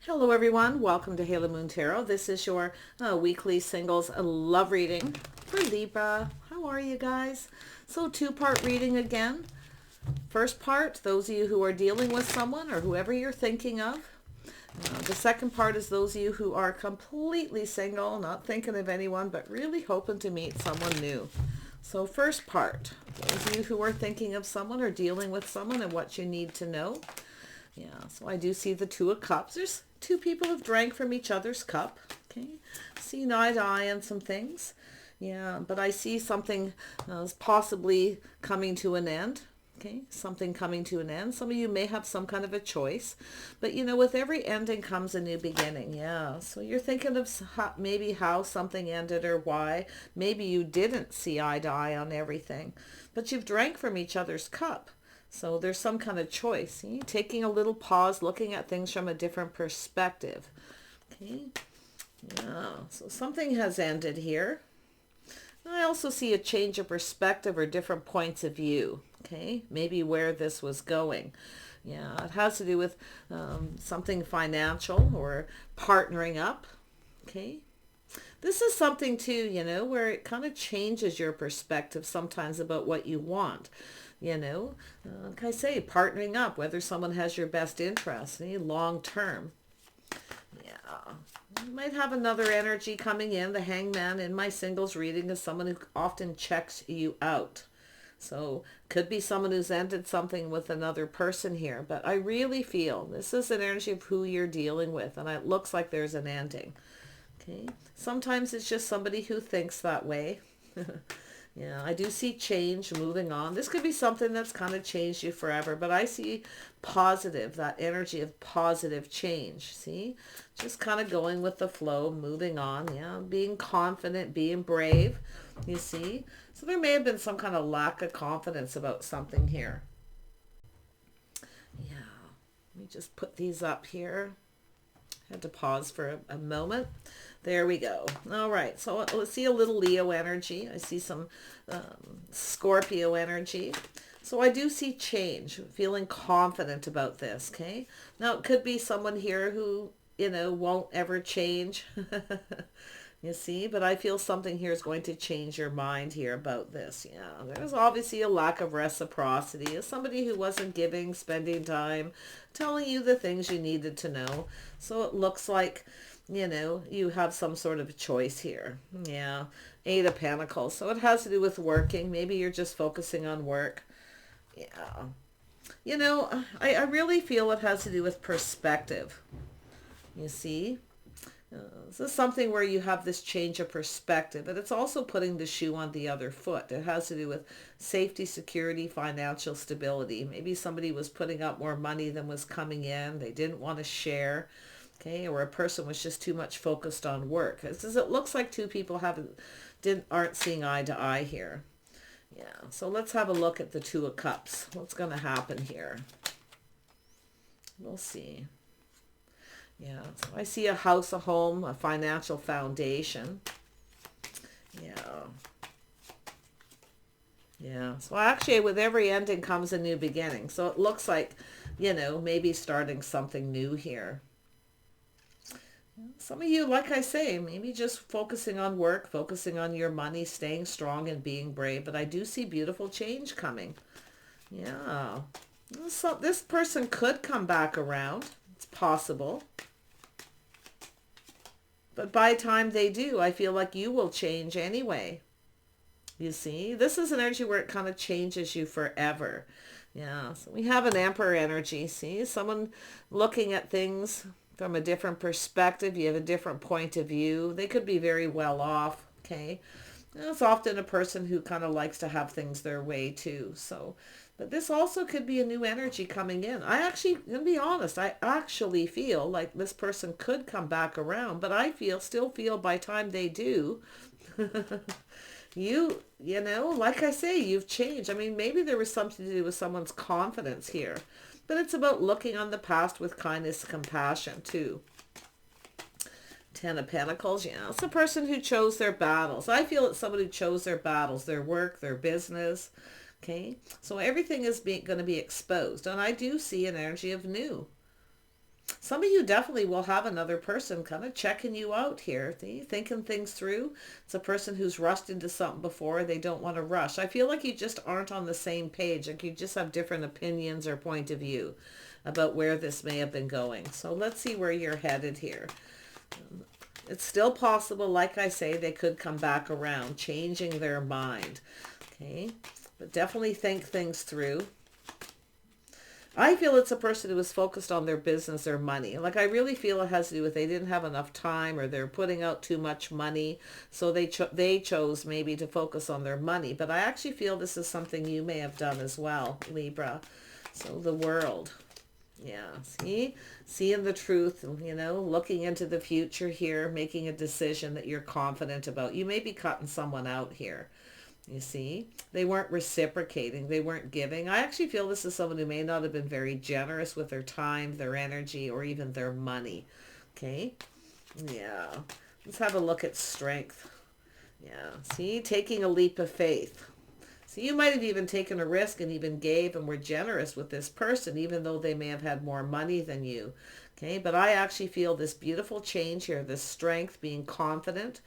Hello everyone, welcome to Halo Moon Tarot. This is your weekly singles love reading for Libra. How are you guys? So two-part reading again. First part, those of you who are dealing with someone or whoever you're thinking of. The second part is those of you who are completely single, not thinking of anyone, but really hoping to meet someone new. So first part, those of you who are thinking of someone or dealing with someone and what you need to know. Yeah, so I do see the Two of Cups. There's two people who've drank from each other's cup. Okay, seen eye to eye on some things. Yeah, but I see something possibly coming to an end. Okay, something coming to an end. Some of you may have some kind of a choice. But, you know, with every ending comes a new beginning. Yeah, so you're thinking of maybe how something ended or why. Maybe you didn't see eye to eye on everything. But you've drank from each other's cup. So there's some kind of choice. See? Taking a little pause, looking at things from a different perspective. Okay. Yeah. So something has ended here. I also see a change of perspective or different points of view. Okay. Maybe where this was going. Yeah. It has to do with something financial or partnering up. Okay. This is something too, you know, where it kind of changes your perspective sometimes about what you want. You know, like I say, partnering up, whether someone has your best interest, long term. Yeah. You might have another energy coming in. The Hangman in my singles reading is someone who often checks you out. So could be someone who's ended something with another person here. But I really feel this is an energy of who you're dealing with. And it looks like there's an ending. Okay. Sometimes it's just somebody who thinks that way. Yeah, I do see change, moving on. This could be something that's kind of changed you forever, but I see positive, that energy of positive change. See, just kind of going with the flow, moving on. Yeah, being confident, being brave, you see. So there may have been some kind of lack of confidence about something here. Yeah, let me just put these up here. Had to pause for a moment. There we go. All right. So let's see a little Leo energy. I see some Scorpio energy. So I do see change, feeling confident about this. Okay. Now it could be someone here who, you know, won't ever change. You see, but I feel something here is going to change your mind here about this. Yeah, there's obviously a lack of reciprocity. As somebody who wasn't giving, spending time, telling you the things you needed to know. So it looks like, you know, you have some sort of choice here. Yeah, Eight of Pentacles. So it has to do with working. Maybe you're just focusing on work. Yeah. You know, I really feel it has to do with perspective. You see? This is something where you have this change of perspective, but it's also putting the shoe on the other foot. It has to do with safety, security, financial stability. Maybe somebody was putting up more money than was coming in. They didn't want to share. Okay, or a person was just too much focused on work. It looks like two people aren't seeing eye to eye here. Yeah, so let's have a look at the Two of Cups. What's going to happen here? We'll see. Yeah, so I see a house, a home, a financial foundation. Yeah. Yeah, so actually with every ending comes a new beginning. So it looks like, you know, maybe starting something new here. Some of you, like I say, maybe just focusing on work, focusing on your money, staying strong and being brave. But I do see beautiful change coming. Yeah. So this person could come back around. It's possible. But by the time they do, I feel like you will change anyway. You see, this is an energy where it kind of changes you forever. Yeah, so we have an Emperor energy. See, someone looking at things from a different perspective. You have a different point of view. They could be very well off. Okay. It's often a person who kind of likes to have things their way too. So, but this also could be a new energy coming in. To be honest, I actually feel like this person could come back around, but I still feel by the time they do, you know, like I say, you've changed. I mean, maybe there was something to do with someone's confidence here, but it's about looking on the past with kindness and compassion too. Ten of Pentacles, yeah. It's a person who chose their battles. I feel it's somebody who chose their battles, their work, their business. Okay, so everything is going to be exposed. And I do see an energy of new. Some of you definitely will have another person kind of checking you out here, thinking things through. It's a person who's rushed into something before. They don't want to rush. I feel like you just aren't on the same page. Like you just have different opinions or point of view about where this may have been going. So let's see where you're headed here. It's still possible, like I say, they could come back around, changing their mind. Okay, but definitely think things through. I feel it's a person who is focused on their business or money. Like I really feel it has to do with they didn't have enough time, or they're putting out too much money. So they chose maybe to focus on their money. But I actually feel this is something you may have done as well, Libra. So the World. Yeah, see? Seeing the truth, you know, looking into the future here, making a decision that you're confident about. You may be cutting someone out here. You see, they weren't reciprocating. They weren't giving. I actually feel this is someone who may not have been very generous with their time, their energy, or even their money. Okay. Yeah. Let's have a look at strength. Yeah. See, taking a leap of faith. So you might have even taken a risk and even gave and were generous with this person, even though they may have had more money than you. Okay. But I actually feel this beautiful change here, this strength, being confident.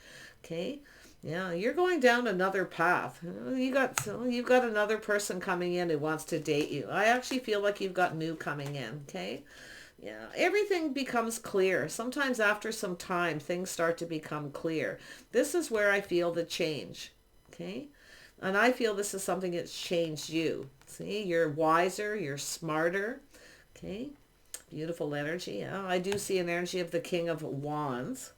Okay. Yeah, you're going down another path. You've got another person coming in who wants to date you. I actually feel like you've got new coming in, okay? Yeah, everything becomes clear. Sometimes after some time, things start to become clear. This is where I feel the change, okay? And I feel this is something that's changed you. See, you're wiser, you're smarter, okay? Beautiful energy. Yeah, I do see an energy of the King of Wands.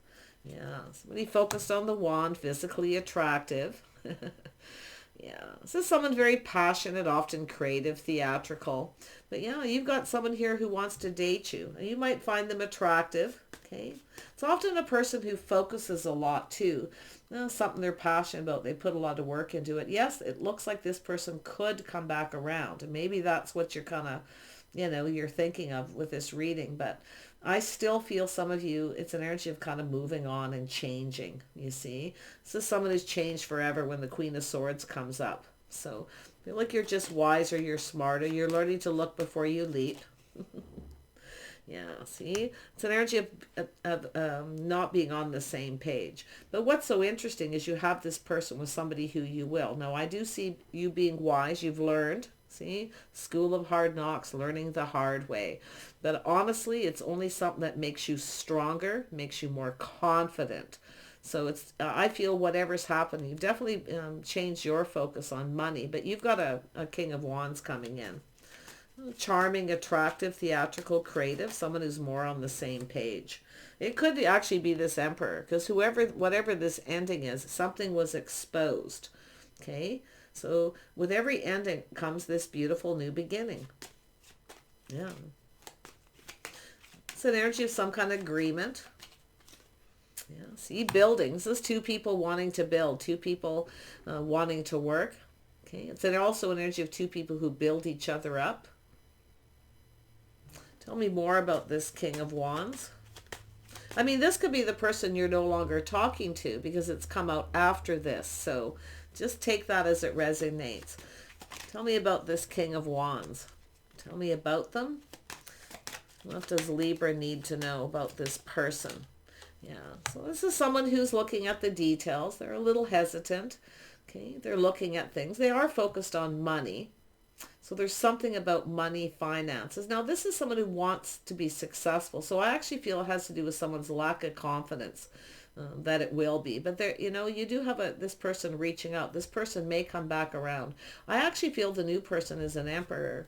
Yeah, somebody focused on the wand, physically attractive. Yeah, this is someone very passionate, often creative, theatrical. But yeah, you've got someone here who wants to date you. You might find them attractive, okay? It's often a person who focuses a lot too. Something they're passionate about. They put a lot of work into it. Yes, it looks like this person could come back around. And maybe that's what you're kind of, you know, you're thinking of with this reading. But I still feel some of you, it's an energy of kind of moving on and changing, you see. This is someone who's changed forever when the Queen of Swords comes up. So I feel like you're just wiser, you're smarter, you're learning to look before you leap. Yeah, see? It's an energy of not being on the same page. But what's so interesting is you have this person with somebody who you will. Now, I do see you being wise. You've learned. See? School of hard knocks, learning the hard way. But honestly, it's only something that makes you stronger, makes you more confident. So it's, I feel whatever's happening, you definitely changed your focus on money. But you've got a King of Wands coming in. Charming, attractive, theatrical, creative, someone who's more on the same page. It could actually be this Emperor, because whatever this ending is, something was exposed. Okay, so with every ending comes this beautiful new beginning. Yeah, it's an energy of some kind of agreement. Yeah, see, buildings. This is two people wanting to build, two people wanting to work. Okay, it's also an energy of two people who build each other up. Tell me more about this King of Wands. I mean, this could be the person you're no longer talking to because it's come out after this. So just take that as it resonates. Tell me about this King of Wands. Tell me about them. What does Libra need to know about this person? Yeah, so this is someone who's looking at the details. They're a little hesitant. Okay, they're looking at things. They are focused on money. So there's something about money, finances. Now, this is someone who wants to be successful. So I actually feel it has to do with someone's lack of confidence that it will be. But there, you know, you do have this person reaching out. This person may come back around. I actually feel the new person is an Emperor,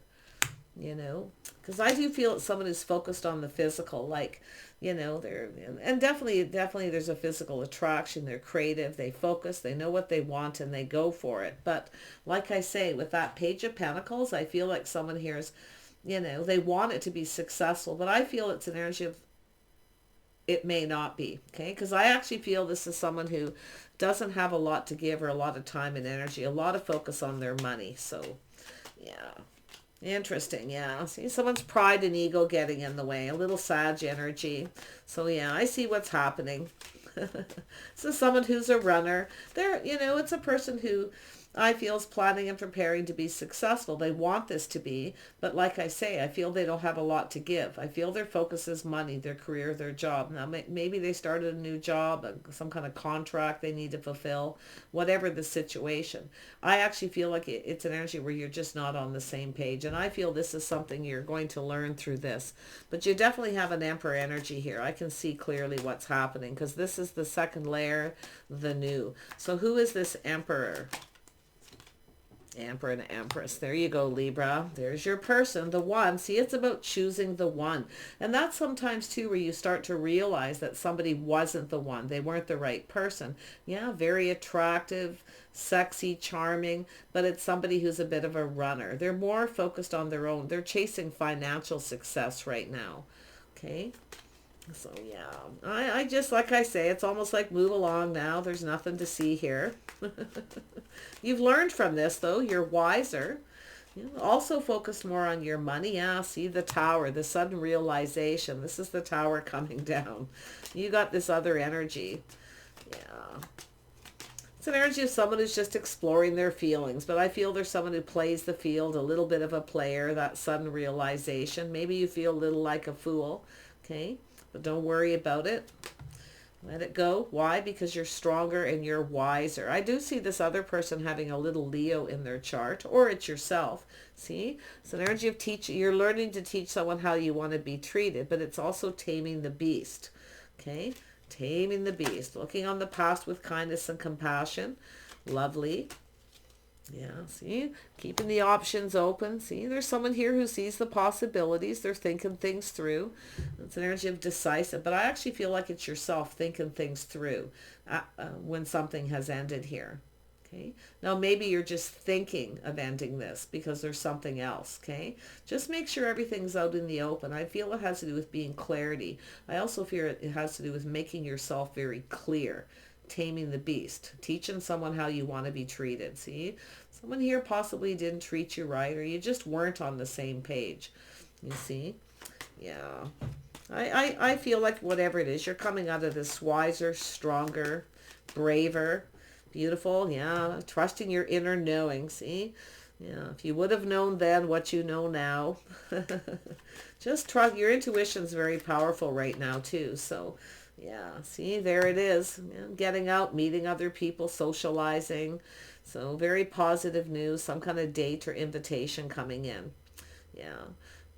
you know, because I do feel it's someone who's focused on the physical, like, you know, and definitely there's a physical attraction. They're creative, they focus, they know what they want, and they go for it. But like I say, with that Page of Pentacles, I feel like someone here is, you know, they want it to be successful, but I feel it's an energy of it may not be, okay? Because I actually feel this is someone who doesn't have a lot to give or a lot of time and energy, a lot of focus on their money. So, yeah. Interesting, yeah. See, someone's pride and ego getting in the way. A little Sag energy. So, yeah, I see what's happening. This is someone who's a runner. They're, you know, it's a person who I feel is planning and preparing to be successful. They want this to be, but like I say, I feel they don't have a lot to give. I feel their focus is money, their career, their job. Now, maybe they started a new job, some kind of contract they need to fulfill, whatever the situation. I actually feel like it's an energy where you're just not on the same page, and I feel this is something you're going to learn through this. But you definitely have an Emperor energy here. I can see clearly what's happening because this is the second layer, the new. So who is this Emperor? Emperor and Empress. There you go, Libra. There's your person, the one. See, it's about choosing the one. And that's sometimes too where you start to realize that somebody wasn't the one. They weren't the right person. Yeah, very attractive, sexy, charming, but it's somebody who's a bit of a runner. They're more focused on their own. They're chasing financial success right now. Okay. So yeah, I just, like I say, it's almost like move along now. There's nothing to see here. You've learned from this though. You're wiser. You also focus more on your money. Yeah, see the tower, the sudden realization. This is the tower coming down. You got this other energy. Yeah. It's an energy of someone who's just exploring their feelings, but I feel there's someone who plays the field, a little bit of a player, that sudden realization. Maybe you feel a little like a fool. Okay. But don't worry about it. Let it go. Why? Because you're stronger and you're wiser. I do see this other person having a little Leo in their chart, or it's yourself. See? It's an energy of teaching. You're learning to teach someone how you want to be treated, but it's also taming the beast. Okay? Taming the beast. Looking on the past with kindness and compassion. Lovely. Yeah, see, keeping the options open. See, there's someone here who sees the possibilities. They're thinking things through. It's an energy of decisive, but I actually feel like it's yourself thinking things through when something has ended here. Okay. Now, maybe you're just thinking of ending this because there's something else. Okay. Just make sure everything's out in the open. I feel it has to do with being clarity. I also feel it has to do with making yourself very clear. Taming the beast, teaching someone how you want to be treated. See, someone here possibly didn't treat you right, or you just weren't on the same page. You see? Yeah. I feel like whatever it is, you're coming out of this wiser, stronger, braver, beautiful. Yeah. Trusting your inner knowing. See? Yeah. If you would have known then what you know now. Just trust. Your intuition's very powerful right now too. So yeah, see, there it is. Getting out, meeting other people, socializing. So very positive news, some kind of date or invitation coming in. Yeah.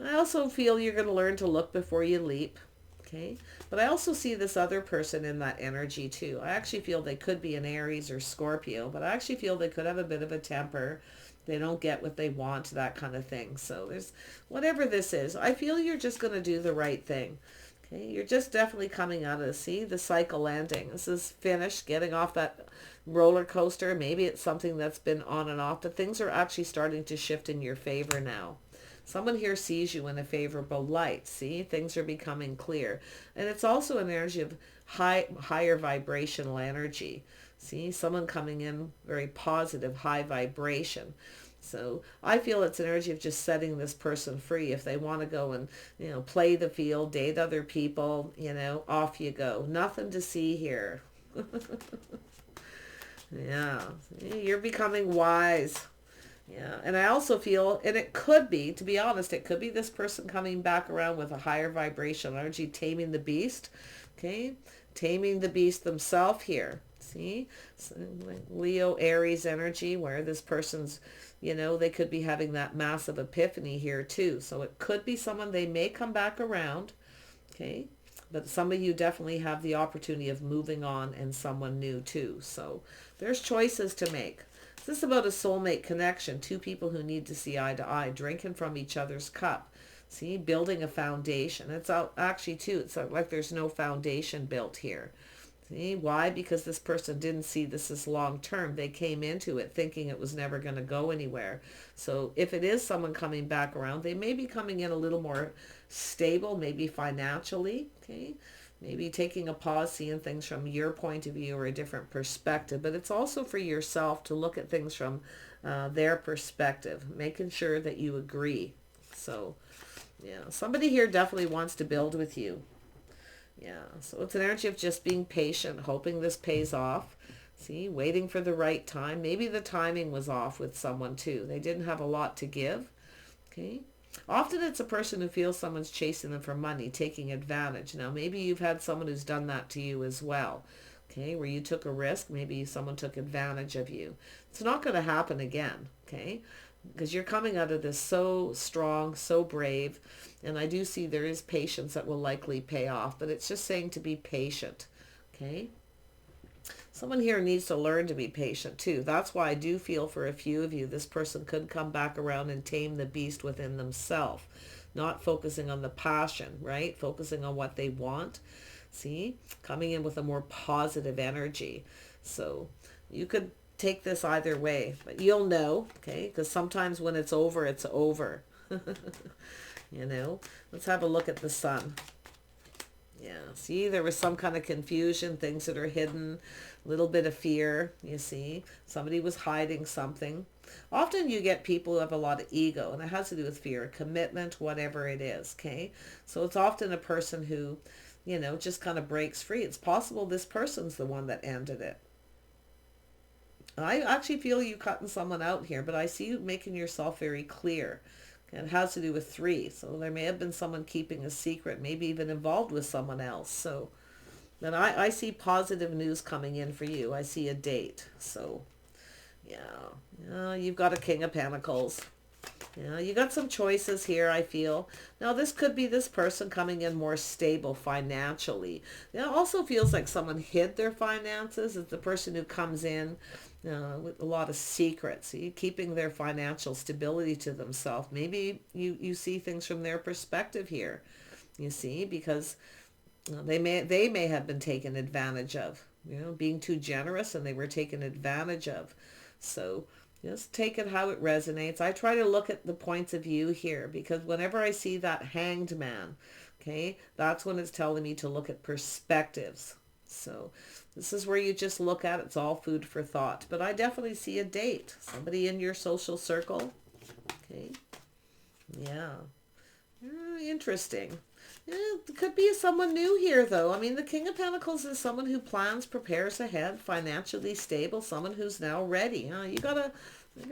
I also feel you're going to learn to look before you leap. Okay. But I also see this other person in that energy too. I actually feel they could be an Aries or Scorpio, but I actually feel they could have a bit of a temper. They don't get what they want, that kind of thing. So there's, whatever this is, I feel you're just going to do the right thing. Okay, you're just definitely coming out of, see, the cycle ending. This is finished, getting off that roller coaster. Maybe it's something that's been on and off, but things are actually starting to shift in your favor now. Someone here sees you in a favorable light. See, things are becoming clear. And it's also an energy of higher vibrational energy. See, someone coming in very positive, high vibration. So I feel it's an energy of just setting this person free. If they want to go and, play the field, date other people, off you go. Nothing to see here. Yeah, you're becoming wise. Yeah, and I also feel, and it could be, to be honest, it could be this person coming back around with a higher vibration energy, taming the beast. Okay, taming the beast themselves here. See, so, like Leo, Aries energy, where this person's, they could be having that massive epiphany here too. So it could be someone, they may come back around. Okay, but some of you definitely have the opportunity of moving on and someone new too. So there's choices to make. This is about a soulmate connection, two people who need to see eye to eye, drinking from each other's cup. See, building a foundation. It's actually too, it's like there's no foundation built here. See, why? Because this person didn't see this as long term. They came into it thinking it was never going to go anywhere. So if it is someone coming back around, they may be coming in a little more stable, maybe financially. Okay, maybe taking a pause, seeing things from your point of view or a different perspective. But it's also for yourself to look at things from their perspective, making sure that you agree. So yeah, somebody here definitely wants to build with you. Yeah, so it's an energy of just being patient, hoping this pays off. See, waiting for the right time. Maybe the timing was off with someone too. They didn't have a lot to give. Okay. Often it's a person who feels someone's chasing them for money, taking advantage. Now, maybe you've had someone who's done that to you as well. Okay, where you took a risk, maybe someone took advantage of you. It's not going to happen again. Okay, because you're coming out of this so strong, so brave. And I do see there is patience that will likely pay off, but it's just saying to be patient. Okay. Someone here needs to learn to be patient too. That's why I do feel for a few of you, this person could come back around and tame the beast within themselves, not focusing on the passion, right? Focusing on what they want. See, coming in with a more positive energy. So you could take this either way, but you'll know, okay? Because sometimes when it's over, it's over. You know, let's have a look at the sun. Yeah, see, there was some kind of confusion, things that are hidden, a little bit of fear, you see. Somebody was hiding something. Often you get people who have a lot of ego, and it has to do with fear, commitment, whatever it is, okay? So it's often a person who, you know, just kind of breaks free. It's possible this person's the one that ended it. I actually feel you cutting someone out here, but I see you making yourself very clear. It has to do with 3. So there may have been someone keeping a secret, maybe even involved with someone else. So then I see positive news coming in for you. I see a date. So yeah, you've got a King of Pentacles. Yeah, you got some choices here, I feel. Now, this could be this person coming in more stable financially. It also feels like someone hid their finances. It's the person who comes in with a lot of secrets, keeping their financial stability to themselves. Maybe you see things from their perspective here, you see, because they may have been taken advantage of, you know, being too generous, and they were taken advantage of. So just take it how it resonates. I try to look at the points of view here, because whenever I see that Hanged Man, okay, that's when it's telling me to look at perspectives. So this is where you just look at it. It's all food for thought. But I definitely see a date. Somebody in your social circle. Okay. Yeah. Interesting. Yeah, it could be someone new here, though. I mean, the King of Pentacles is someone who plans, prepares ahead, financially stable, someone who's now ready. They're gonna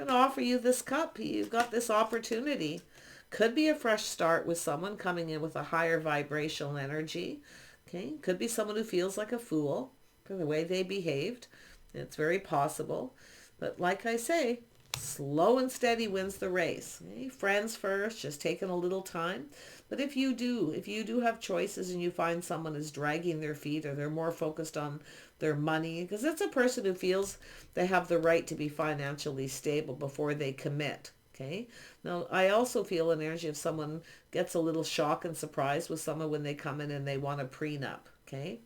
offer you this cup. You've got this opportunity. Could be a fresh start with someone coming in with a higher vibrational energy. Okay, could be someone who feels like a fool for the way they behaved. It's very possible. But like I say, slow and steady wins the race. Okay? Friends first, just taking a little time. But if you do have choices and you find someone is dragging their feet, or they're more focused on their money, because it's a person who feels they have the right to be financially stable before they commit. Okay. Now, I also feel an energy of someone gets a little shock and surprise with someone when they come in and they want a prenup. Okay.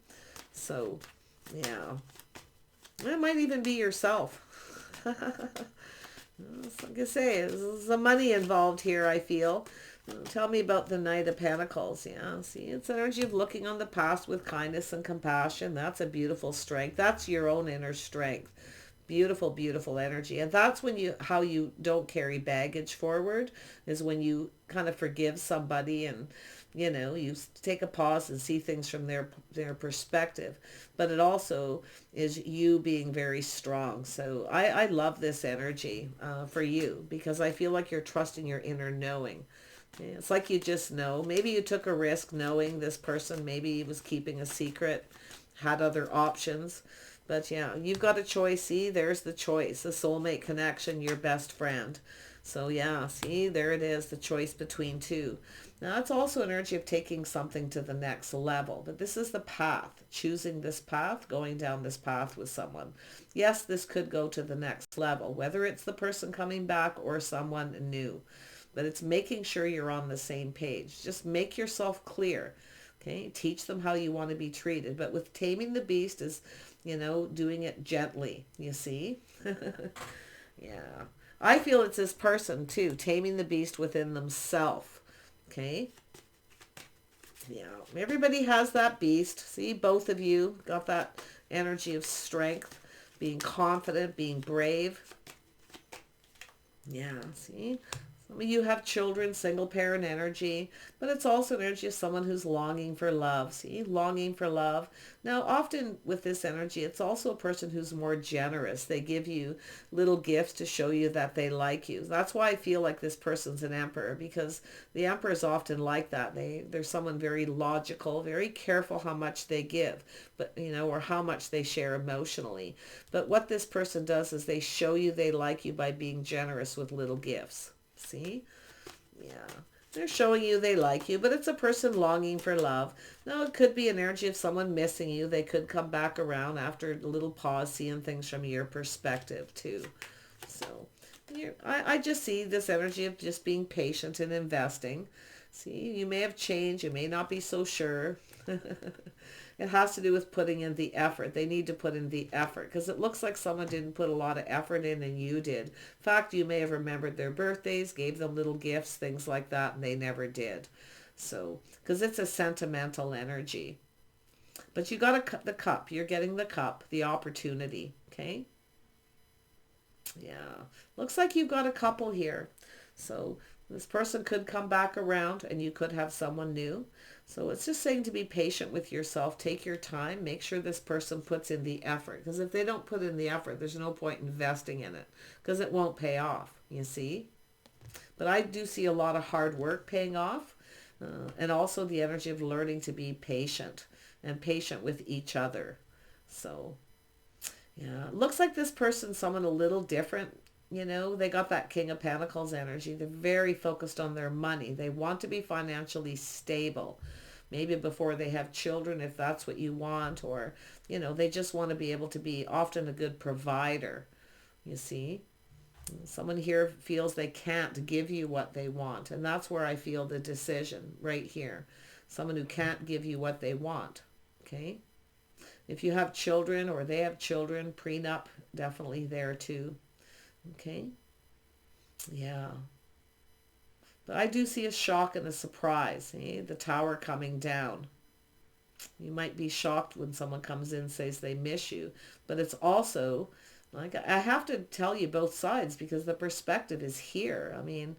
So, yeah. It might even be yourself. Like I say, there's some money involved here, I feel. Tell me about the Knight of Pentacles. Yeah, see, it's energy of looking on the past with kindness and compassion. That's a beautiful strength. That's your own inner strength. Beautiful, beautiful energy. And that's when how you don't carry baggage forward, is when you kind of forgive somebody, and, you know, you take a pause and see things from their perspective. But it also is you being very strong. So I love this energy for you, because I feel like you're trusting your inner knowing. It's like you just know. Maybe you took a risk knowing this person. Maybe he was keeping a secret, had other options. But yeah, you've got a choice. See, there's the choice, the soulmate connection, your best friend. So yeah, see, there it is, the choice between two. Now, it's also an energy of taking something to the next level. But this is the path, choosing this path, going down this path with someone. Yes, this could go to the next level, whether it's the person coming back or someone new. But it's making sure you're on the same page. Just make yourself clear. Okay, teach them how you want to be treated. But with taming the beast is, you know, doing it gently, you see? Yeah. I feel it's this person too, taming the beast within themselves. Okay? Yeah. Everybody has that beast. See, both of you got that energy of strength, being confident, being brave. Yeah, see? I mean, you have children, single parent energy, but it's also energy of someone who's longing for love. See, longing for love. Now, often with this energy, it's also a person who's more generous. They give you little gifts to show you that they like you. That's why I feel like this person's an emperor, because the emperor is often like that. They're someone very logical, very careful how much they give, but or how much they share emotionally. But what this person does is they show you they like you by being generous with little gifts. See? Yeah. They're showing you they like you, but it's a person longing for love. Now, it could be an energy of someone missing you. They could come back around after a little pause, seeing things from your perspective, too. So, I just see this energy of just being patient and investing. See, you may have changed. You may not be so sure. It has to do with putting in the effort. They need to put in the effort because it looks like someone didn't put a lot of effort in and you did. In fact, you may have remembered their birthdays, gave them little gifts, things like that, and they never did. So, because it's a sentimental energy. But you got the cup. You're getting the cup, the opportunity. Okay? Yeah. Looks like you've got a couple here. So this person could come back around and you could have someone new. So it's just saying to be patient with yourself. Take your time. Make sure this person puts in the effort. Because if they don't put in the effort, there's no point investing in it. Because it won't pay off, you see. But I do see a lot of hard work paying off. And also the energy of learning to be patient. And patient with each other. So, yeah. Looks like this person's someone a little different. They got that King of Pentacles energy. They're very focused on their money. They want to be financially stable. Maybe before they have children, if that's what you want. Or, they just want to be able to be often a good provider. You see? Someone here feels they can't give you what they want. And that's where I feel the decision right here. Someone who can't give you what they want. Okay? If you have children or they have children, prenup, definitely there too. Okay. Yeah. But I do see a shock and a surprise. See? The tower coming down. You might be shocked when someone comes in and says they miss you. But it's also, like, I have to tell you both sides because the perspective is here. I mean,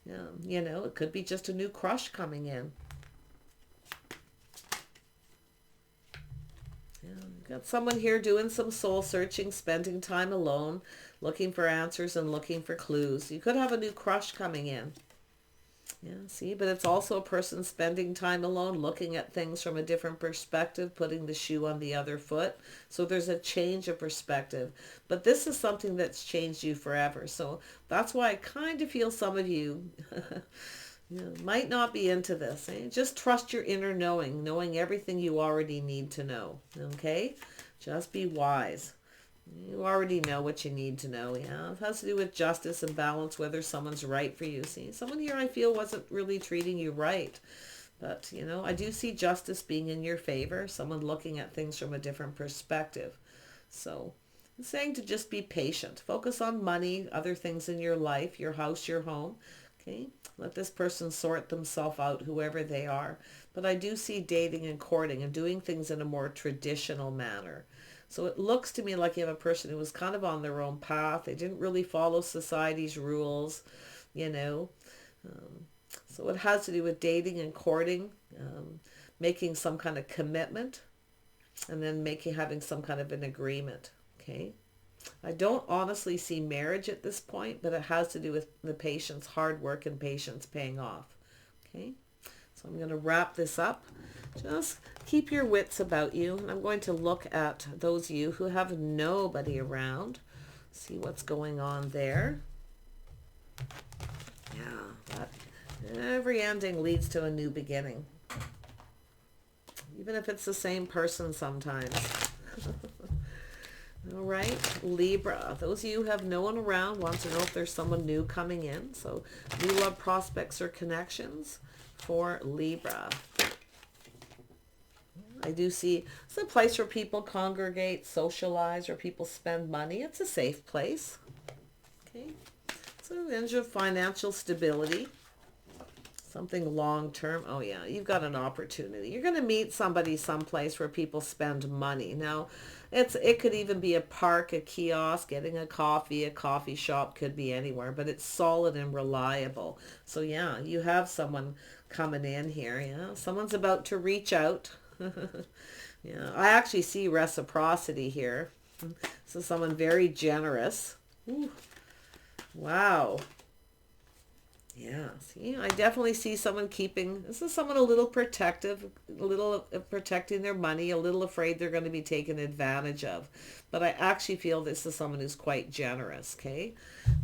it could be just a new crush coming in. Got someone here doing some soul searching, spending time alone, looking for answers and looking for clues. You could have a new crush coming in. Yeah, see, but it's also a person spending time alone, looking at things from a different perspective, putting the shoe on the other foot. So there's a change of perspective. But this is something that's changed you forever. So that's why I kind of feel some of you might not be into this. Just trust your inner knowing everything you already need to know. Okay? Just be wise. You already know what you need to know. Yeah, it has to do with justice and balance, whether someone's right for you. See, someone here I feel wasn't really treating you right. But, I do see justice being in your favor. Someone looking at things from a different perspective. So, I'm saying to just be patient. Focus on money, other things in your life, your house, your home. Okay? Let this person sort themselves out, whoever they are. But I do see dating and courting and doing things in a more traditional manner. So it looks to me like you have a person who was kind of on their own path. They didn't really follow society's rules, So it has to do with dating and courting, making some kind of commitment, and then having some kind of an agreement. Okay? I don't honestly see marriage at this point, but it has to do with the patience, hard work and patience paying off. Okay? So I'm going to wrap this up. Just keep your wits about you. I'm going to look at those of you who have nobody around. See what's going on there. Yeah, every ending leads to a new beginning. Even if it's the same person sometimes. All right, Libra. Those of you who have no one around want to know if there's someone new coming in. So new love prospects or connections for Libra. I do see it's a place where people congregate, socialize, where people spend money. It's a safe place. Okay. So energy of financial stability. Something long-term. Oh yeah, you've got an opportunity. You're going to meet somebody someplace where people spend money. Now, it could even be a park, a kiosk, getting a coffee shop, could be anywhere, but it's solid and reliable. So yeah, you have someone coming in here. Yeah, someone's about to reach out. Yeah, I actually see reciprocity here. So someone very generous. Ooh, wow. Yeah, see, I definitely see someone this is someone a little protective, a little protecting their money, a little afraid they're going to be taken advantage of. But I actually feel this is someone who's quite generous, okay?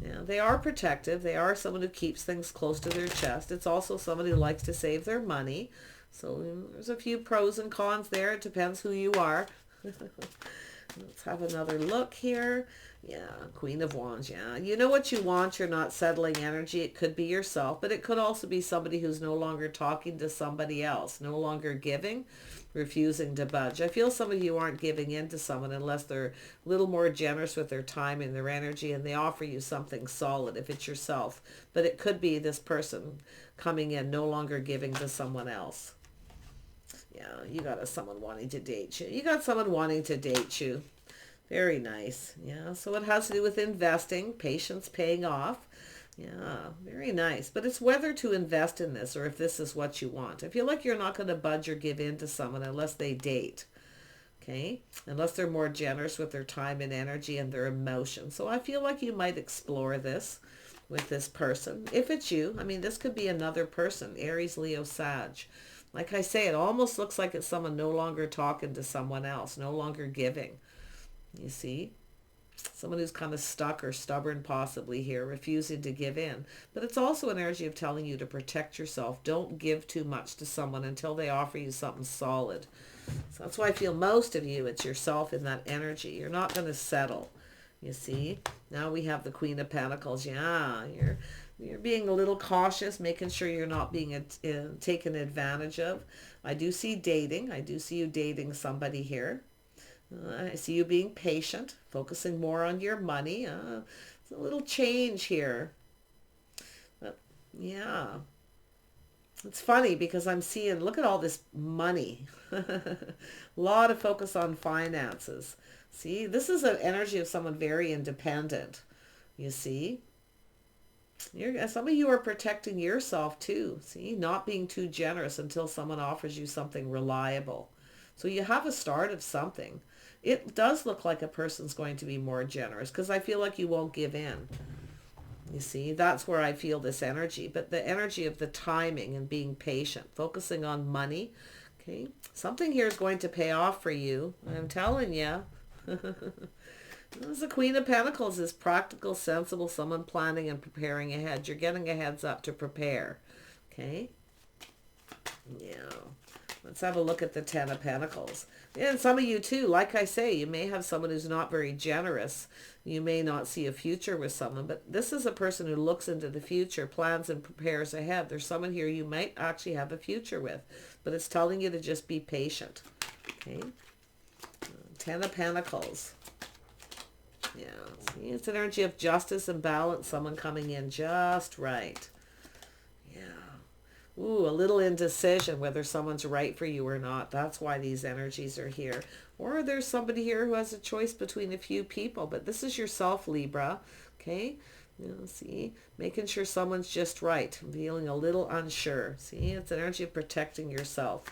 Yeah, they are protective. They are someone who keeps things close to their chest. It's also someone who likes to save their money. So there's a few pros and cons there. It depends who you are. Let's have another look here. Yeah, Queen of Wands, yeah. You know what you want, you're not settling energy. It could be yourself, but it could also be somebody who's no longer talking to somebody else, no longer giving, refusing to budge. I feel some of you aren't giving in to someone unless they're a little more generous with their time and their energy, and they offer you something solid if it's yourself. But it could be this person coming in, no longer giving to someone else. Yeah, you got someone wanting to date you. You got someone wanting to date you. Very nice. Yeah, so it has to do with investing, patience paying off. Yeah, very nice. But it's whether to invest in this or if this is what you want. I feel like you're not going to budge or give in to someone unless they date. Okay? Unless they're more generous with their time and energy and their emotions. So I feel like you might explore this with this person. If it's you, I mean, this could be another person. Aries, Leo, Sag. Like I say, it almost looks like it's someone no longer talking to someone else, no longer giving. You see? Someone who's kind of stuck or stubborn possibly here, refusing to give in. But it's also an energy of telling you to protect yourself. Don't give too much to someone until they offer you something solid. So that's why I feel most of you, it's yourself in that energy. You're not going to settle. You see? Now we have the Queen of Pentacles. Yeah, you're being a little cautious, making sure you're not being taken advantage of. I do see dating. I do see you dating somebody here. I see you being patient, focusing more on your money. It's a little change here. But yeah, it's funny because I'm seeing, look at all this money. A lot of focus on finances. See, this is an energy of someone very independent. You see? Some of you are protecting yourself too. See, not being too generous until someone offers you something reliable. So you have a start of something. It does look like a person's going to be more generous because I feel like you won't give in. You see, that's where I feel this energy. But the energy of the timing and being patient, focusing on money. Okay, something here is going to pay off for you. I'm telling you. As the Queen of Pentacles is practical, sensible, someone planning and preparing ahead. You're getting a heads up to prepare. Okay? Yeah. Let's have a look at the Ten of Pentacles. And some of you too, like I say, you may have someone who's not very generous. You may not see a future with someone, but this is a person who looks into the future, plans and prepares ahead. There's someone here you might actually have a future with, but it's telling you to just be patient. Okay? Ten of Pentacles. Yeah, see, it's an energy of justice and balance, someone coming in just right. Yeah. Ooh, a little indecision whether someone's right for you or not. That's why these energies are here. Or there's somebody here who has a choice between a few people, but this is yourself, Libra. Okay? You know, see, making sure someone's just right. I'm feeling a little unsure. See, it's an energy of protecting yourself,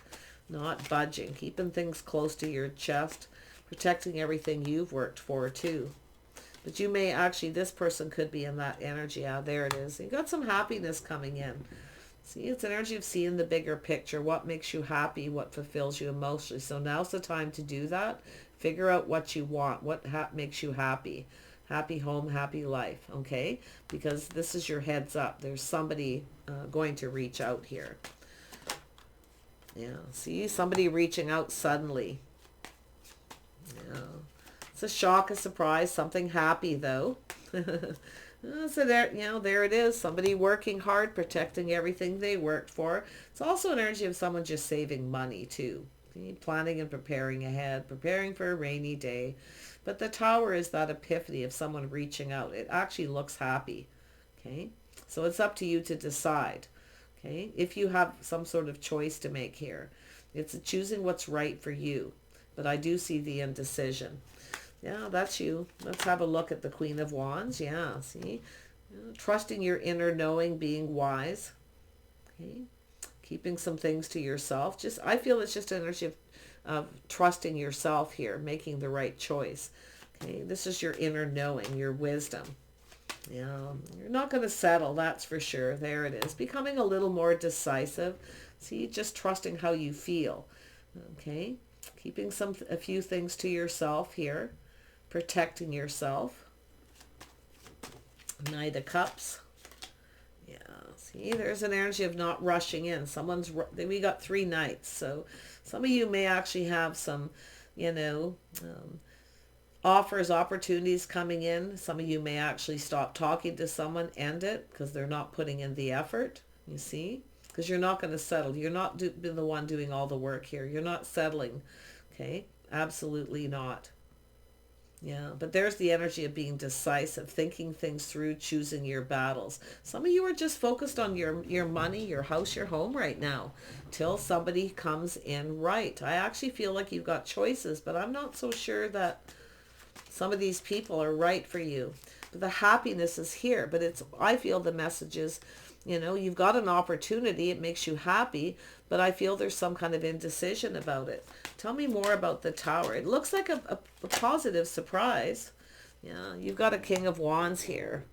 not budging, keeping things close to your chest, protecting everything you've worked for too. But you may actually, this person could be in that energy. Ah, there it is. You got some happiness coming in. See, it's an energy of seeing the bigger picture. What makes you happy? What fulfills you emotionally? So now's the time to do that. Figure out what you want. What makes you happy? Happy home, happy life. Okay? Because this is your heads up. There's somebody going to reach out here. Yeah. See, somebody reaching out suddenly. Yeah. It's a shock, a surprise, something happy though. So there, you know, there it is. Somebody working hard, protecting everything they worked for. It's also an energy of someone just saving money too. Planning and preparing ahead, preparing for a rainy day. But the Tower is that epiphany of someone reaching out. It actually looks happy. Okay, so it's up to you to decide. Okay, if you have some sort of choice to make here, it's choosing what's right for you. But I do see the indecision. Yeah, that's you. Let's have a look at the Queen of Wands. Yeah, see? Trusting your inner knowing, being wise. Okay. Keeping some things to yourself. Just, I feel it's just energy of trusting yourself here, making the right choice. Okay, this is your inner knowing, your wisdom. Yeah, you're not going to settle, that's for sure. There it is. Becoming a little more decisive. See, just trusting how you feel. Okay, keeping a few things to yourself here. Protecting yourself. Knight of Cups. Yeah, see, there's an energy of not rushing in. We got 3 knights, so some of you may actually have some, offers, opportunities coming in. Some of you may actually stop talking to someone, end it, because they're not putting in the effort, you see? Because you're not going to settle. You're not the one doing all the work here. You're not settling, okay? Absolutely not. Yeah, but there's the energy of being decisive, thinking things through, choosing your battles. Some of you are just focused on your money, your house, your home right now, till somebody comes in right. I actually feel like you've got choices, but I'm not so sure that some of these people are right for you. But the happiness is here, but I feel the message is, you've got an opportunity, it makes you happy, but I feel there's some kind of indecision about it. Tell me more about the Tower. It looks like a positive surprise. Yeah, you've got a King of Wands here.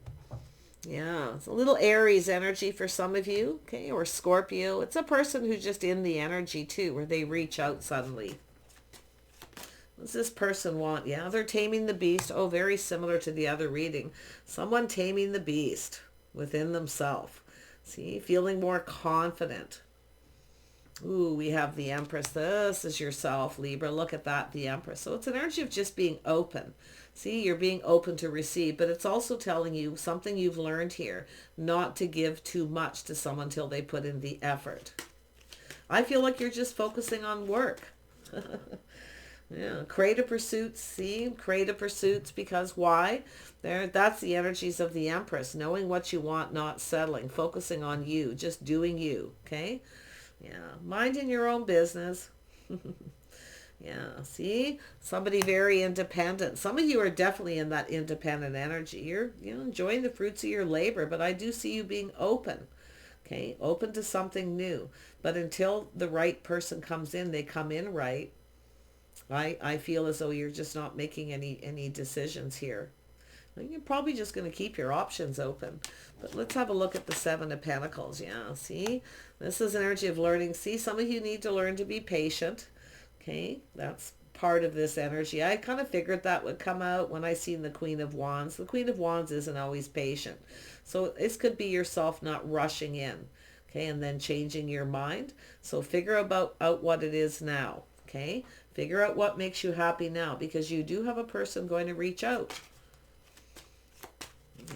Yeah, it's a little Aries energy for some of you, okay, or Scorpio. It's a person who's just in the energy too, where they reach out suddenly. What does this person want? Yeah, they're taming the beast. Oh, very similar to the other reading. Someone taming the beast within themselves. See, feeling more confident. Ooh, we have the Empress. This is yourself, Libra. Look at that, the Empress. So it's an energy of just being open. See, you're being open to receive, but it's also telling you something you've learned here, not to give too much to someone till they put in the effort. I feel like you're just focusing on work. Yeah, creative pursuits, see, creative pursuits, because why? That's the energies of the Empress, knowing what you want, not settling, focusing on you, just doing you, okay? Yeah, minding your own business. Yeah, see, somebody very independent. Some of you are definitely in that independent energy. You're enjoying the fruits of your labor, but I do see you being open. Okay, open to something new. But until the right person comes in, they come in right. I feel as though you're just not making any decisions here. You're probably just going to keep your options open. But let's have a look at the Seven of Pentacles. Yeah, see? This is an energy of learning. See, some of you need to learn to be patient. Okay, that's part of this energy. I kind of figured that would come out when I seen the Queen of Wands. The Queen of Wands isn't always patient. So this could be yourself not rushing in. Okay, and then changing your mind. So figure out what it is now. Okay, figure out what makes you happy now, because you do have a person going to reach out.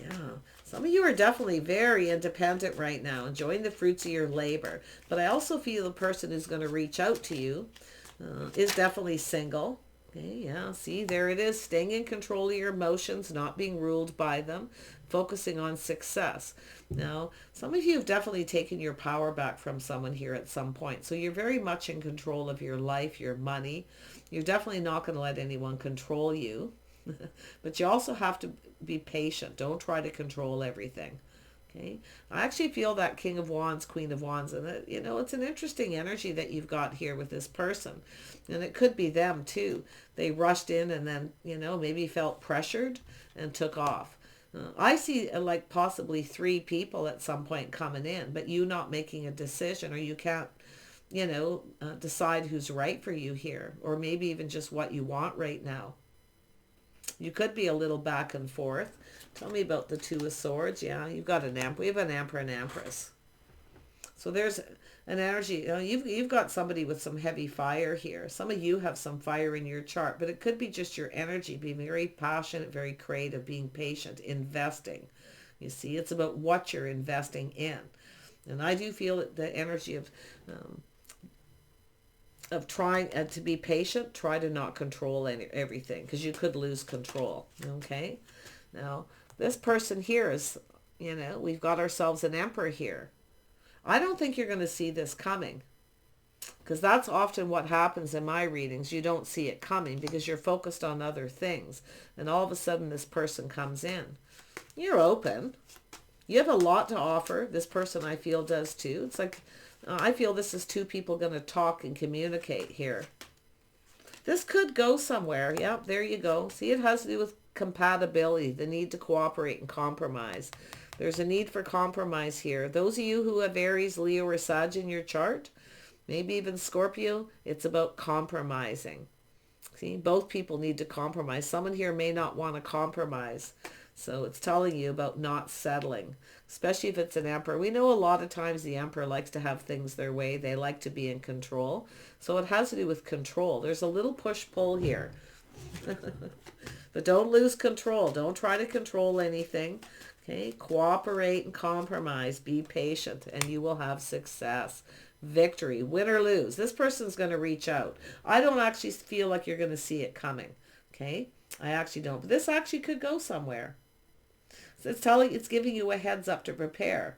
Yeah, some of you are definitely very independent right now, enjoying the fruits of your labor. But I also feel the person who's going to reach out to you is definitely single. Okay, yeah, see, there it is, staying in control of your emotions, not being ruled by them, focusing on success. Now, some of you have definitely taken your power back from someone here at some point. So you're very much in control of your life, your money. You're definitely not going to let anyone control you. But you also have to be patient. Don't try to control everything. Okay, I actually feel that King of Wands, Queen of Wands, and it's an interesting energy that you've got here with this person, and it could be them too. They rushed in and then maybe felt pressured and took off. I see like possibly 3 people at some point coming in, but you not making a decision, or you can't decide who's right for you here, or maybe even just what you want right now. You could be a little back and forth. Tell me about the Two of Swords. Yeah, you've got an Emperor. We have an Emperor and Empress. So there's an energy. You've got somebody with some heavy fire here. Some of you have some fire in your chart, but it could be just your energy, being very passionate, very creative, being patient, investing. You see, it's about what you're investing in. And I do feel the energy of trying to be patient. Try to not control everything, because you could lose control. Okay, now this person here is, we've got ourselves an Emperor here. I don't think you're going to see this coming, because that's often what happens in my readings. You don't see it coming because you're focused on other things. And all of a sudden this person comes in. You're open. You have a lot to offer. This person, I feel, does too. It's like, I feel this is two people going to talk and communicate here. This could go somewhere. Yep, there you go. See, it has to do with compatibility, the need to cooperate and compromise. There's a need for compromise here. Those of you who have Aries, Leo, or Sag in your chart, maybe even Scorpio, it's about compromising. See, both people need to compromise. Someone here may not want to compromise. So it's telling you about not settling, especially if it's an emperor. We know a lot of times the emperor likes to have things their way. They like to be in control. So it has to do with control. There's a little push-pull here. But don't lose control. Don't try to control anything. Okay, cooperate and compromise. Be patient and you will have success. Victory, win or lose. This person's going to reach out. I don't actually feel like you're going to see it coming. Okay, I actually don't. But this actually could go somewhere. So it's giving you a heads up to prepare.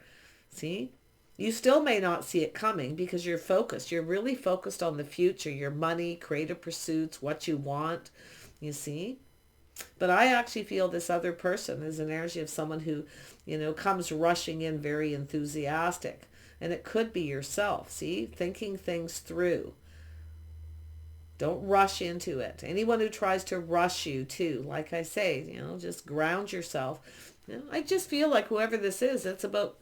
See, you still may not see it coming because you're focused. You're really focused on the future, your money, creative pursuits, what you want. You see. But I actually feel this other person is an energy of someone who, comes rushing in very enthusiastic. And it could be yourself, see? Thinking things through. Don't rush into it. Anyone who tries to rush you too, like I say, just ground yourself. I just feel like whoever this is, it's about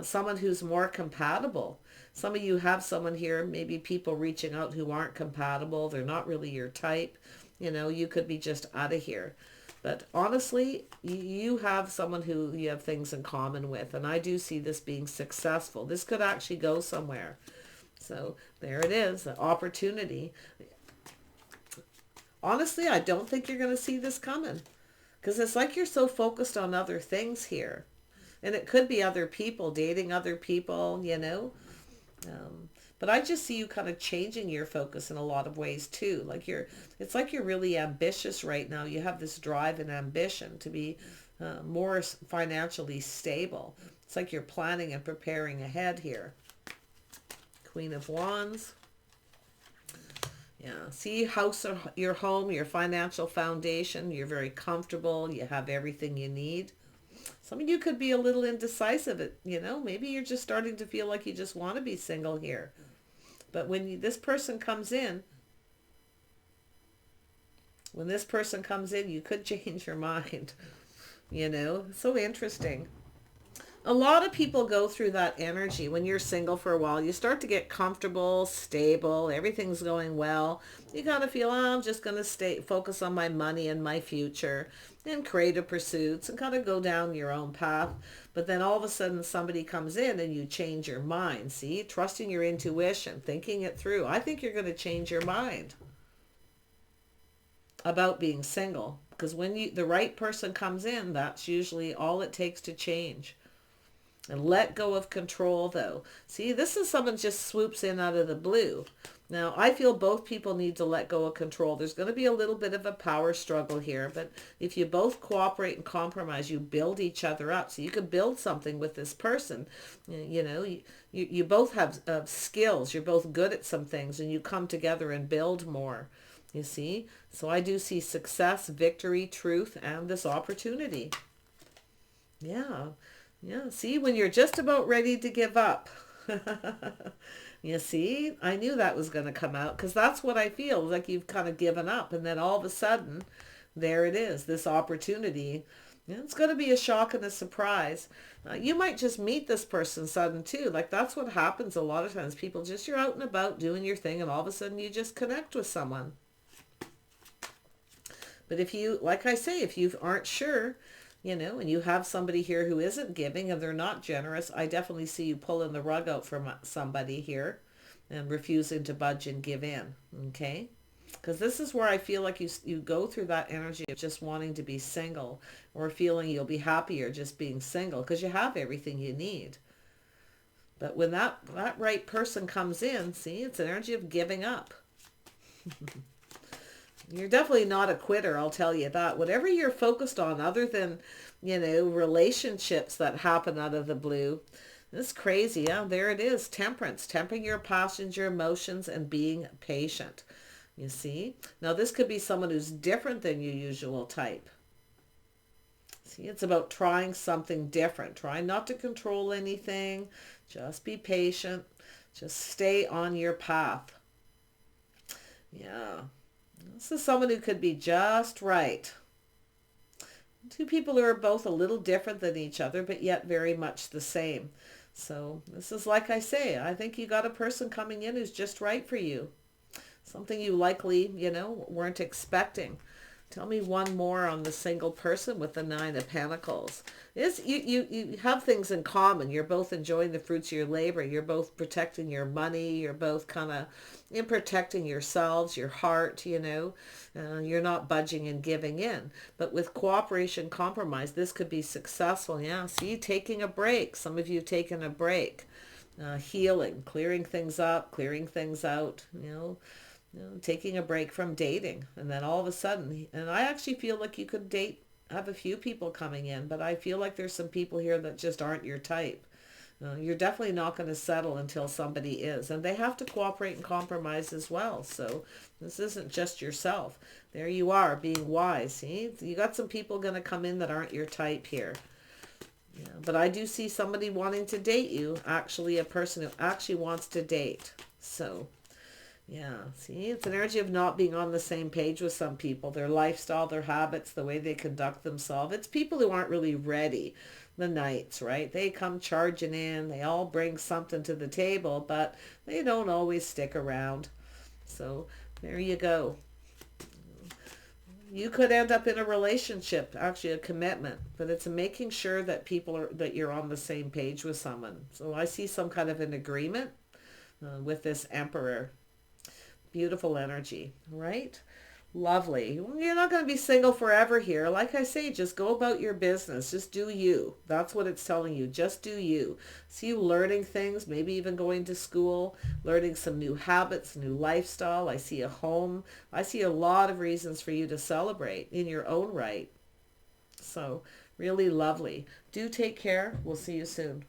someone who's more compatible. Some of you have someone here, maybe people reaching out who aren't compatible. They're not really your type. You could be just out of here. But honestly, you have someone who you have things in common with. And I do see this being successful. This could actually go somewhere. So there it is, an opportunity. Honestly, I don't think you're going to see this coming. Because it's like you're so focused on other things here. And it could be other people, dating other people, But I just see you kind of changing your focus in a lot of ways too. It's like you're really ambitious right now. You have this drive and ambition to be more financially stable. It's like you're planning and preparing ahead here. Queen of Wands. Yeah, see, house, your home, your financial foundation, you're very comfortable, you have everything you need. Some of you could be a little indecisive, maybe you're just starting to feel like you just want to be single here. But when this person comes in, you could change your mind, so interesting. A lot of people go through that energy when you're single for a while. You start to get comfortable, stable, everything's going well. You gotta feel, I'm just going to focus on my money and my future and creative pursuits and kind of go down your own path. But then all of a sudden somebody comes in and you change your mind. See, trusting your intuition, thinking it through. I think you're going to change your mind about being single. Because when the right person comes in, that's usually all it takes to change. And let go of control, though. See, this is someone just swoops in out of the blue. Now, I feel both people need to let go of control. There's going to be a little bit of a power struggle here, but if you both cooperate and compromise, you build each other up. So you can build something with this person. You both have skills. You're both good at some things, and you come together and build more. You see? So I do see success, victory, truth, and this opportunity. Yeah. Yeah, see, when you're just about ready to give up. You see, I knew that was going to come out because that's what I feel, like you've kind of given up. And then all of a sudden, there it is, this opportunity. Yeah, it's going to be a shock and a surprise. You might just meet this person sudden too. Like that's what happens a lot of times. People just, you're out and about doing your thing and all of a sudden you just connect with someone. But if you, like I say, if you aren't sure, and you have somebody here who isn't giving and they're not generous, I definitely see you pulling the rug out from somebody here and refusing to budge and give in, okay? Because this is where I feel like you go through that energy of just wanting to be single or feeling you'll be happier just being single because you have everything you need. But when that right person comes in, see, it's an energy of giving up. You're definitely not a quitter, I'll tell you that. Whatever you're focused on other than, relationships that happen out of the blue, This is crazy. Yeah, there it is. Temperance. Tempering your passions, your emotions, and being patient. You see? Now, this could be someone who's different than your usual type. See, it's about trying something different. Try not to control anything. Just be patient. Just stay on your path. Yeah. This is someone who could be just right. Two people who are both a little different than each other, but yet very much the same. So this is like I say, I think you got a person coming in who's just right for you. Something you likely, weren't expecting. Tell me one more on the single person with the Nine of Pentacles. You have things in common. You're both enjoying the fruits of your labor. You're both protecting your money. You're both kind of in protecting yourselves, your heart, You're not budging and giving in. But with cooperation, compromise, this could be successful. Yeah, see, taking a break. Some of you taking a break. Healing, clearing things up, clearing things out, taking a break from dating. And then all of a sudden, and I actually feel like you could have a few people coming in, but I feel like there's some people here that just aren't your type. You're definitely not going to settle until somebody is. And they have to cooperate and compromise as well. So this isn't just yourself. There you are, being wise. See, you got some people going to come in that aren't your type here. Yeah, but I do see somebody wanting to date you, actually a person who actually wants to date. So yeah, see, it's an energy of not being on the same page with some people. Their lifestyle, their habits, the way they conduct themselves. It's people who aren't really ready. The Knights, right? They come charging in. They all bring something to the table, but they don't always stick around. So there you go. You could end up in a relationship, actually a commitment, but it's making sure that that you're on the same page with someone. So I see some kind of an agreement with this Emperor. Beautiful energy, right? Lovely. You're not going to be single forever here. Like I say, just go about your business. Just do you. That's what it's telling you. Just do you. See you learning things, maybe even going to school, learning some new habits, new lifestyle. I see a home. I see a lot of reasons for you to celebrate in your own right. So really lovely. Do take care. We'll see you soon.